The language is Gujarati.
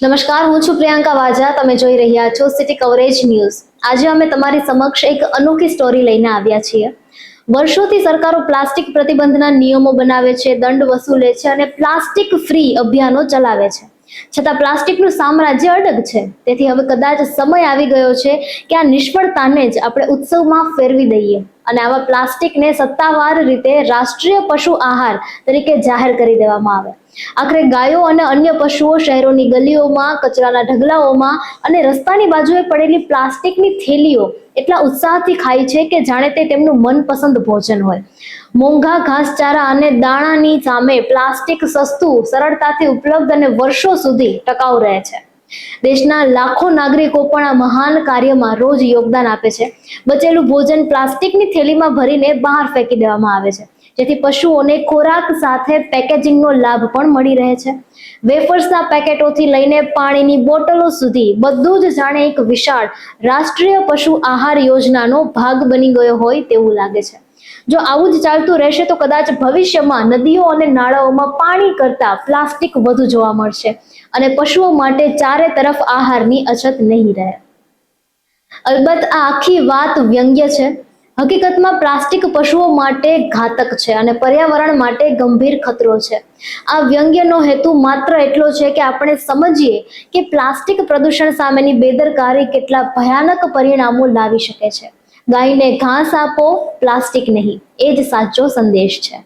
નમસ્કાર, હું છું પ્રિયંકા વાજા. તમે જોઈ રહ્યા છો સિટી કવરેજ ન્યૂઝ. આજે અમે તમારી સમક્ષ એક અનોખી સ્ટોરી લઈને આવ્યા છીએ. વર્ષોથી સરકારો પ્લાસ્ટિક પ્રતિબંધના નિયમો બનાવે છે, દંડ વસૂલે છે અને પ્લાસ્ટિક ફ્રી અભિયાનો ચલાવે છે. છતાં પ્લાસ્ટિકનું સામ્રાજ્ય અડગ છે. તેથી હવે કદાચ સમય આવી ગયો છે કે આ નિષ્ફળતાને જ આપણે ઉત્સવમાં ફેરવી દઈએ અને આવા પ્લાસ્ટિકને સત્તાવાર રીતે રાષ્ટ્રીય પશુ આહાર તરીકે જાહેર કરી દેવામાં આવે. આખરે ગાયો અને અન્ય પશુઓ શહેરોની ગલીઓમાં, કચરાના ઢગલાઓમાં અને રસ્તાની બાજુએ પડેલી પ્લાસ્ટિકની થેલીઓ એટલા ઉત્સાહથી ખાય છે કે જાણે તે તેમનું મનપસંદ ભોજન હોય. મોંઘા ઘાસચારા અને દાણાની સામે પ્લાસ્ટિક સસ્તું, સરળતાથી ઉપલબ્ધ અને વર્ષો સુધી ટકાઉ રહે છે. દેશના લાખો નાગરિકો પણ આ મહાન કાર્યમાં રોજ યોગદાન આપે છે. બચેલું ભોજન પ્લાસ્ટિકની થેલીમાં ભરીને બહાર ફેંકી દેવામાં આવે છે, જેથી પશુઓને ખોરાક સાથે પેકેજિંગનો લાભ પણ મળી રહે છે. વેફર્સના પેકેટોથી લઈને પાણીની બોટલો સુધી બધું જ જાણે એક વિશાળ રાષ્ટ્રીય પશુ આહાર યોજનાનો ભાગ બની ગયો હોય તેવું લાગે છે. જો આવું જ ચાલતું રહેશે તો કદાચ ભવિષ્યમાં નદીઓ અને નાળાઓમાં પાણી કરતા પ્લાસ્ટિક વધુ જોવા મળશે અને પશુઓ માટે ચારે તરફ આહારની અછત નહીં રહે. અલબત્ત આ આખી વાત વ્યંગ્ય છે. હકીકતમાં પ્લાસ્ટિક પશુઓ માટે ઘાતક છે અને પર્યાવરણ માટે ગંભીર ખતરો છે. આ વ્યંગ્યનો હેતુ માત્ર એટલો છે કે આપણે સમજીએ કે પ્લાસ્ટિક પ્રદૂષણ સામેની બેદરકારી કેટલા ભયાનક પરિણામો લાવી શકે છે. ગાયને ઘાસ આપો, પ્લાસ્ટિક નહીં, એ જ સાચો સંદેશ છે.